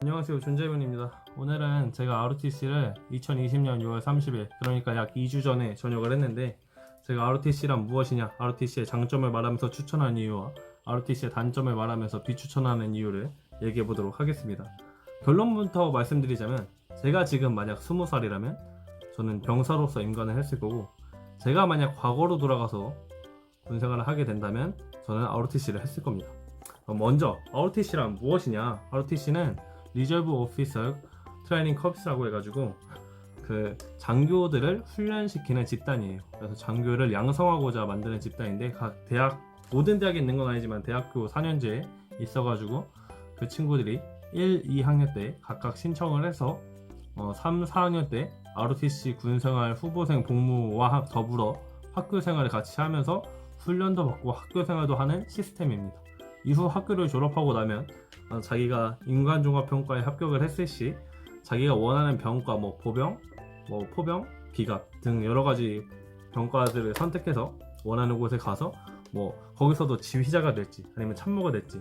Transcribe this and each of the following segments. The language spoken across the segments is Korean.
안녕하세요, 존재문입니다. 오늘은 제가 ROTC를 2020년 6월 30일, 그러니까 약 2주 전에 전역을 했는데, 제가 ROTC란 무엇이냐, ROTC의 장점을 말하면서 추천하는 이유와 ROTC의 단점을 말하면서 비추천하는 이유를 얘기해 보도록 하겠습니다. 결론부터 말씀드리자면, 제가 지금 만약 20살이라면 저는 병사로서 임관을 했을 거고, 제가 만약 과거로 돌아가서 군생활을 하게 된다면 저는 ROTC를 했을 겁니다. 먼저 ROTC란 무엇이냐? ROTC는 리저브 오피서 트레이닝 컵스라고 해가지고 그 장교들을 훈련시키는 집단이에요. 그래서 장교를 양성하고자 만드는 집단인데, 각 대학, 모든 대학에 있는 건 아니지만 대학교 4년제에 있어가지고 그 친구들이 1, 2학년 때 각각 신청을 해서 3, 4학년 때 ROTC 군생활 후보생 복무와 더불어 학교 생활을 같이 하면서 훈련도 받고 학교 생활도 하는 시스템입니다. 이후 학교를 졸업하고 나면 자기가 인간종합평가에 합격을 했을 시 자기가 원하는 병과 보병, 포병, 기갑 등 여러가지 병과들을 선택해서 원하는 곳에 가서 거기서도 지휘자가 될지 아니면 참모가 될지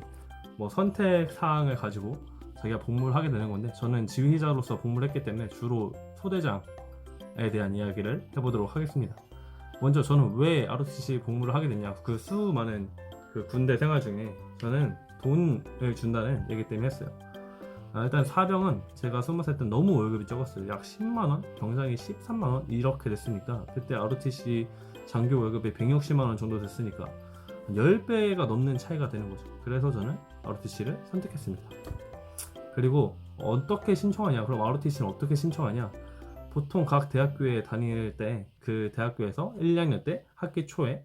선택사항을 가지고 자기가 복무를 하게 되는 건데, 저는 지휘자로서 복무를 했기 때문에 주로 소대장에 대한 이야기를 해보도록 하겠습니다. 먼저 저는 왜 ROTC 복무를 하게 됐냐, 그 수많은 그 군대 생활 중에 저는 돈을 준다는 얘기 때문에 했어요. 일단 사병은 제가 20살 때 너무 월급이 적었어요. 약 10만원, 병장이 13만원 이렇게 됐으니까, 그때 ROTC 장교 월급이 160만원 정도 됐으니까 10배가 넘는 차이가 되는 거죠. 그래서 저는 ROTC를 선택했습니다. 그리고 어떻게 신청하냐, 그럼 ROTC는 어떻게 신청하냐, 보통 각 대학교에 다닐 때 그 대학교에서 1, 2학년 때 학기 초에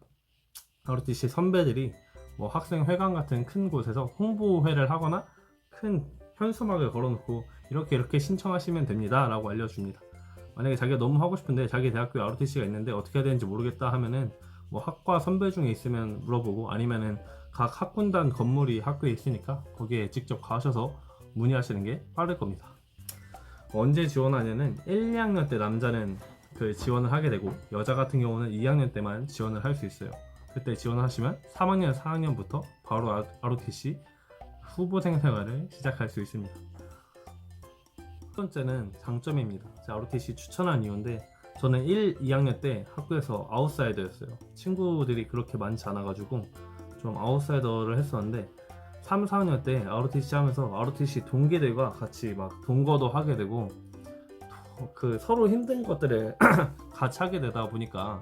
ROTC 선배들이 학생회관 같은 큰 곳에서 홍보회를 하거나 큰 현수막을 걸어놓고 이렇게 신청하시면 됩니다 라고 알려줍니다. 만약에 자기가 너무 하고 싶은데 자기 대학교에 ROTC가 있는데 어떻게 해야 되는지 모르겠다 하면은 학과 선배 중에 있으면 물어보고, 아니면은 각 학군단 건물이 학교에 있으니까 거기에 직접 가셔서 문의하시는 게 빠를 겁니다. 언제 지원하냐는 1, 2학년 때 남자는 그 지원을 하게 되고, 여자 같은 경우는 2학년 때만 지원을 할 수 있어요. 그때 지원을 하시면 3학년, 4학년부터 바로 ROTC 후보생 생활을 시작할 수 있습니다. 첫 번째는 장점입니다. 제가 ROTC 추천한 이유인데, 저는 1, 2학년 때 학교에서 아웃사이더였어요. 친구들이 그렇게 많지 않아가지고 좀 아웃사이더를 했었는데, 3, 4학년 때 ROTC 하면서 ROTC 동기들과 같이 동거도 하게 되고, 그 서로 힘든 것들을 같이 하게 되다 보니까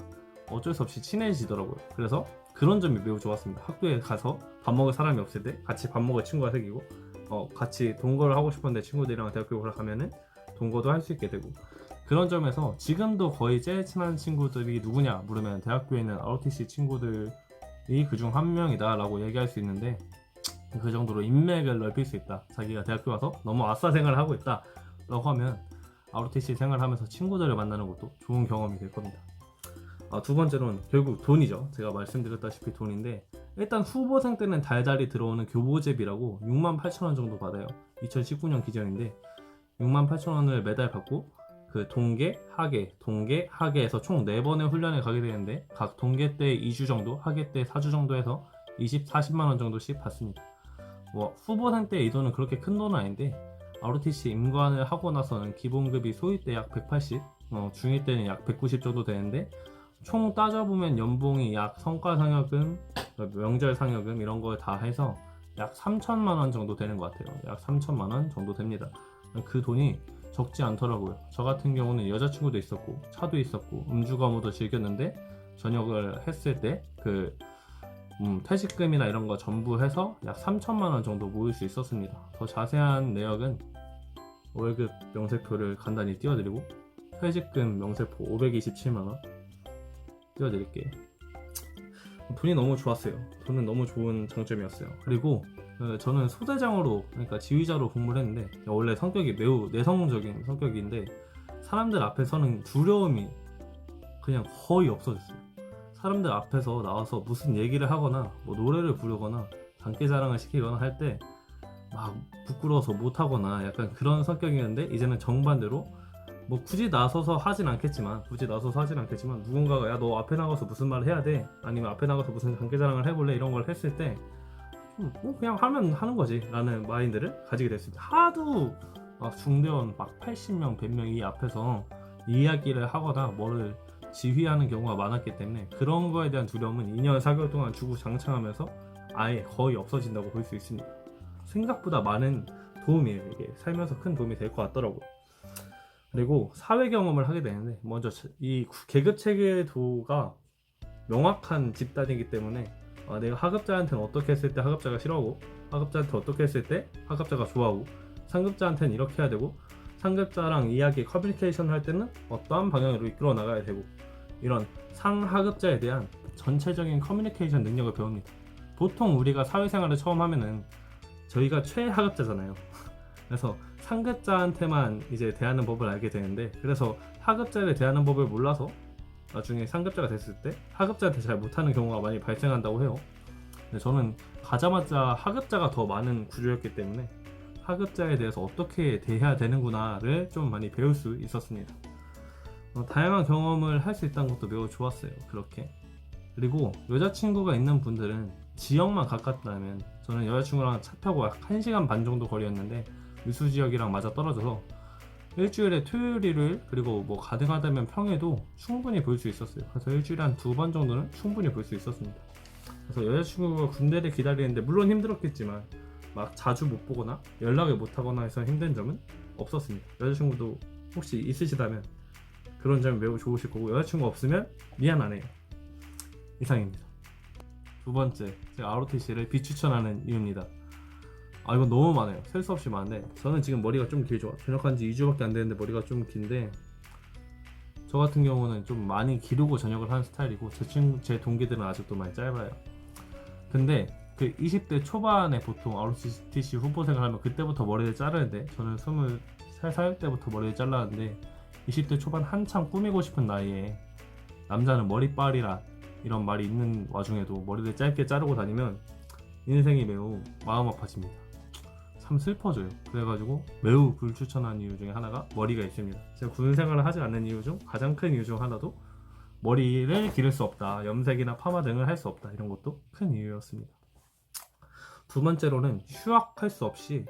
어쩔 수 없이 친해지더라고요. 그래서 그런 점이 매우 좋았습니다. 학교에 가서 밥 먹을 사람이 없을 때 같이 밥 먹을 친구가 생기고, 같이 동거를 하고 싶었는데 친구들이랑 대학교에 가면은 동거도 할 수 있게 되고, 그런 점에서 지금도 거의 제일 친한 친구들이 누구냐 물으면 대학교에 있는 ROTC 친구들이 그중 한 명이다 라고 얘기할 수 있는데, 그 정도로 인맥을 넓힐 수 있다. 자기가 대학교 가서 너무 아싸 생활을 하고 있다 라고 하면 ROTC 생활하면서 친구들을 만나는 것도 좋은 경험이 될 겁니다. 두 번째로는 결국 돈이죠. 제가 말씀드렸다시피 돈인데, 일단 후보생 때는 달달이 들어오는 교보제비라고 68,000원 정도 받아요. 2019년 기준인데 68,000원을 매달 받고, 그 동계, 하계에서 총 4번의 훈련에 가게 되는데, 각 동계 때 2주 정도, 하계 때 4주 정도 해서 40만원 정도씩 받습니다. 후보생 때 이 돈은 그렇게 큰 돈은 아닌데, ROTC 임관을 하고 나서는 기본급이 소위 때 약 180, 중위 때는 약 190 정도 되는데, 총 따져보면 연봉이 약 성과상여금, 명절상여금 이런 걸 다 해서 약 3천만원 정도 되는 것 같아요. 약 3천만원 정도 됩니다. 그 돈이 적지 않더라고요. 저 같은 경우는 여자친구도 있었고 차도 있었고 음주가무도 즐겼는데, 전역을 했을 때 그 퇴직금이나 이런 거 전부 해서 약 3천만원 정도 모을 수 있었습니다. 더 자세한 내역은 월급 명세표를 간단히 띄워드리고, 퇴직금 명세표 527만원 띄워드릴게요. 돈이 너무 좋았어요. 돈은 너무 좋은 장점이었어요. 그리고 저는 소대장으로, 그러니까 지휘자로 복무를 했는데, 원래 성격이 매우 내성적인 성격인데 사람들 앞에 서는 두려움이 그냥 거의 없어졌어요. 사람들 앞에서 나와서 무슨 얘기를 하거나 노래를 부르거나 장기자랑을 시키거나 할 때 부끄러워서 못하거나 약간 그런 성격이었는데, 이제는 정반대로 굳이 나서서 하진 않겠지만 누군가가 야 너 앞에 나가서 무슨 말을 해야 돼, 아니면 앞에 나가서 무슨 장기자랑을 해볼래, 이런 걸 했을 때 뭐 그냥 하면 하는 거지 라는 마인드를 가지게 됐습니다. 하도 중대원 막 80명 100명 이 앞에서 이야기를 하거나 뭐를 지휘하는 경우가 많았기 때문에 그런 거에 대한 두려움은 2년 4개월 동안 주구장창하면서 아예 거의 없어진다고 볼 수 있습니다. 생각보다 많은 도움이에요. 이게 살면서 큰 도움이 될 것 같더라고요. 그리고 사회 경험을 하게 되는데 먼저 이 계급 체계도가 명확한 집단이기 때문에 내가 하급자한테는 어떻게 했을 때 하급자가 싫어하고 하급자한테 어떻게 했을 때 하급자가 좋아하고 상급자한테는 이렇게 해야 되고 상급자랑 이야기 커뮤니케이션 할 때는 어떠한 방향으로 이끌어 나가야 되고 이런 상하급자에 대한 전체적인 커뮤니케이션 능력을 배웁니다. 보통 우리가 사회생활을 처음 하면은 저희가 최하급자잖아요. 그래서 상급자한테만 이제 대하는 법을 알게 되는데 그래서 하급자를 대하는 법을 몰라서 나중에 상급자가 됐을 때 하급자한테 잘 못하는 경우가 많이 발생한다고 해요. 근데 저는 가자마자 하급자가 더 많은 구조였기 때문에 하급자에 대해서 어떻게 대해야 되는구나를 좀 많이 배울 수 있었습니다. 다양한 경험을 할 수 있다는 것도 매우 좋았어요. 그렇게. 그리고 여자친구가 있는 분들은 지역만 가깝다면 저는 여자친구랑 차 타고 약 1시간 반 정도 거리였는데 유수 지역이랑 맞아 떨어져서 일주일에 토요일, 일요일 그리고 뭐 가능하다면 평일도 충분히 볼 수 있었어요. 그래서 일주일에 한 2번 정도는 충분히 볼 수 있었습니다. 그래서 여자친구가 군대를 기다리는데 물론 힘들었겠지만 막 자주 못 보거나 연락을 못 하거나 해서 힘든 점은 없었습니다. 여자친구도 혹시 있으시다면 그런 점이 매우 좋으실 거고 여자친구 없으면 미안하네요. 이상입니다. 두 번째, 제가 ROTC를 비추천하는 이유입니다. 이건 너무 많아요. 셀 수 없이 많은데 저는 지금 머리가 좀 길죠. 전역한 지 2주밖에 안 됐는데 머리가 좀 긴데 저 같은 경우는 좀 많이 기르고 전역을 하는 스타일이고 제 동기들은 아직도 많이 짧아요. 근데 그 20대 초반에 보통 ROTC 후보생을 하면 그때부터 머리를 자르는데 저는 23살 때부터 머리를 잘랐는데 20대 초반 한창 꾸미고 싶은 나이에 남자는 머리빨이라 이런 말이 있는 와중에도 머리를 짧게 자르고 다니면 인생이 매우 마음 아파집니다. 참 슬퍼져요. 그래가지고 매우 불추천한 이유 중에 하나가 머리가 있습니다. 제가 군 생활을 하지 않는 이유 중 가장 큰 이유 중 하나도 머리를 기를 수 없다, 염색이나 파마 등을 할 수 없다 이런 것도 큰 이유였습니다. 두 번째로는 휴학할 수 없이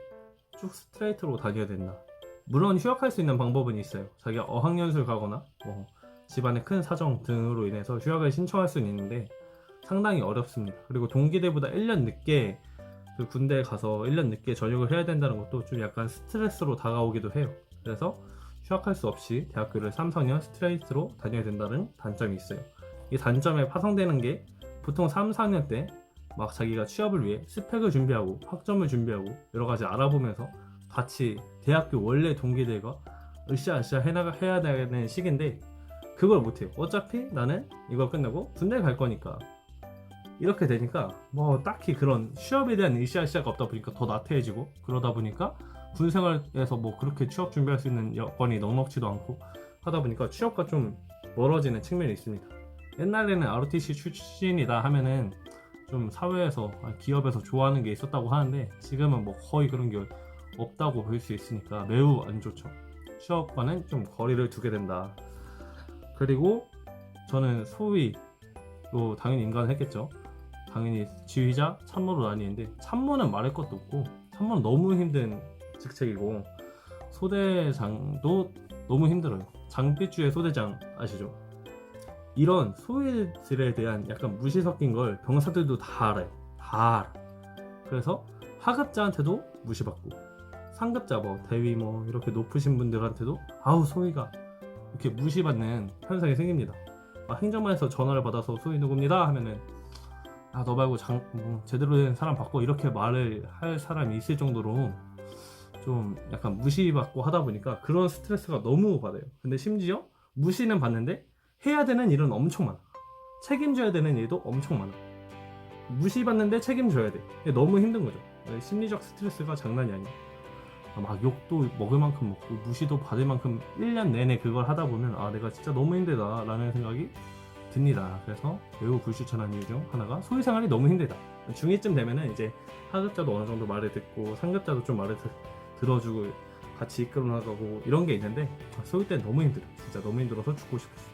쭉 스트레이트로 다녀야 된다. 물론 휴학할 수 있는 방법은 있어요. 자기가 어학연수를 가거나 뭐 집안의 큰 사정 등으로 인해서 휴학을 신청할 수는 있는데 상당히 어렵습니다. 그리고 동기들보다 1년 늦게 그 군대에 가서 1년 늦게 전역을 해야 된다는 것도 좀 약간 스트레스로 다가오기도 해요. 그래서 휴학할 수 없이 대학교를 3, 4년 스트레이트로 다녀야 된다는 단점이 있어요. 이 단점에 파생되는 게 보통 3, 4년 때 막 자기가 취업을 위해 스펙을 준비하고 학점을 준비하고 여러 가지 알아보면서 같이 대학교 원래 동기들과 으쌰으쌰 해야 되는 시기인데 그걸 못해요. 어차피 나는 이거 끝나고 군대 갈 거니까 이렇게 되니까 뭐 딱히 그런 취업에 대한 으쌰으쌰가 없다 보니까 더 나태해지고 그러다 보니까 군생활에서 뭐 그렇게 취업 준비할 수 있는 여건이 넉넉지도 않고 하다 보니까 취업과 좀 멀어지는 측면이 있습니다. 옛날에는 ROTC 출신이다 하면은 좀 사회에서 기업에서 좋아하는 게 있었다고 하는데 지금은 뭐 거의 그런 게 없다고 볼 수 있으니까 매우 안 좋죠. 취업과는 좀 거리를 두게 된다. 그리고 저는 소위로 당연히 인간을 했겠죠. 당연히 지휘자, 참모로 나뉘는데 참모는 말할 것도 없고 참모는 너무 힘든 직책이고 소대장도 너무 힘들어요. 장비주의 소대장 아시죠? 이런 소위들에 대한 약간 무시 섞인 걸 병사들도 다 알아요. 다 알아. 그래서 하급자한테도 무시받고 상급자 뭐 대위 뭐 이렇게 높으신 분들한테도 아우 소위가 이렇게 무시받는 현상이 생깁니다. 행정반에서 전화를 받아서 소위 누굽니다 하면은 너 말고 제대로 된 사람 받고 이렇게 말을 할 사람이 있을 정도로 좀 약간 무시받고 하다 보니까 그런 스트레스가 너무 받아요. 근데 심지어 무시는 받는데 해야 되는 일은 엄청 많아. 책임져야 되는 일도 엄청 많아. 무시받는데 책임져야 돼. 너무 힘든 거죠. 심리적 스트레스가 장난이 아니야. 막 욕도 먹을 만큼 먹고 무시도 받을 만큼 1년 내내 그걸 하다 보면 내가 진짜 너무 힘들다 라는 생각이 듭니다. 그래서 매우 불추천한 이유 중 하나가 소위생활이 너무 힘들다. 중2쯤 되면은 이제 하급자도 어느 정도 말을 듣고 상급자도 좀 말을 들어주고 같이 이끌어 나가고 이런 게 있는데 소위 때는 너무 힘들어. 진짜 너무 힘들어서 죽고 싶었어.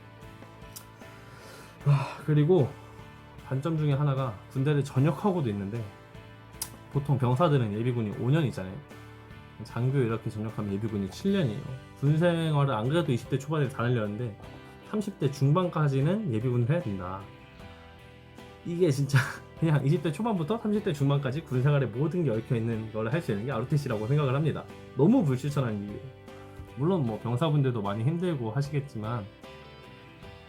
그리고 단점 중에 하나가 군대를 전역하고도 있는데 보통 병사들은 예비군이 5년이잖아요. 장교 이렇게 전역하면 예비군이 7년이에요. 군 생활을 안 그래도 20대 초반에 다 날렸는데 30대 중반까지는 예비군을 해야 된다. 이게 진짜 그냥 20대 초반부터 30대 중반까지 군 생활에 모든 게 얽혀있는 걸 할 수 있는 게 ROTC라고 생각을 합니다. 너무 불추천한 이유예요. 물론 뭐 병사분들도 많이 힘들고 하시겠지만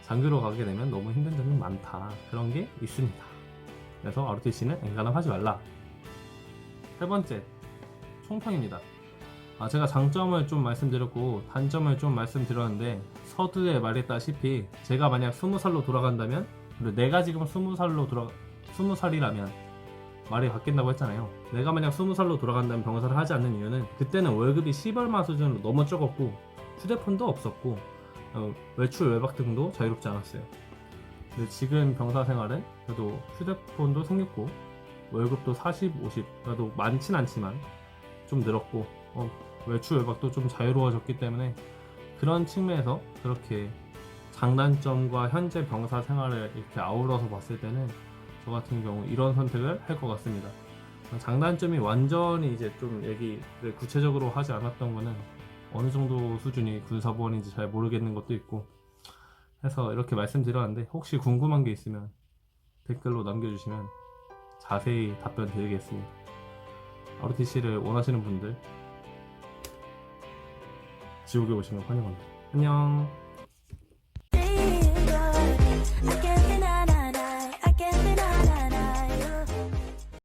장교로 가게 되면 너무 힘든 점이 많다. 그런 게 있습니다. 그래서 ROTC는 엔간함하지 말라. 세 번째, 총평입니다. 제가 장점을 좀 말씀드렸고 단점을 좀 말씀드렸는데 서두에 말했다시피 제가 만약 20살로 돌아간다면, 그리고 내가 지금 20살이라면 말이 바뀐다고 했잖아요. 내가 만약 20살로 돌아간다면 병사를 하지 않는 이유는 그때는 월급이 10얼마 수준으로 너무 적었고 휴대폰도 없었고 외출 외박 등도 자유롭지 않았어요. 근데 지금 병사 생활은 그래도 휴대폰도 생겼고 월급도 40, 50, 그래도 많진 않지만 좀 늘었고 외출 외박도 좀 자유로워졌기 때문에 그런 측면에서 그렇게 장단점과 현재 병사 생활을 이렇게 아우러서 봤을 때는 저 같은 경우 이런 선택을 할 것 같습니다. 장단점이 완전히 이제 좀 얘기를 구체적으로 하지 않았던 거는 어느 정도 수준이 군사보안인지 잘 모르겠는 것도 있고 해서 이렇게 말씀드렸는데, 혹시 궁금한 게 있으면 댓글로 남겨주시면 자세히 답변 드리겠습니다. ROTC를 원하시는 분들 지옥에 오시면 환영합니다. 안녕.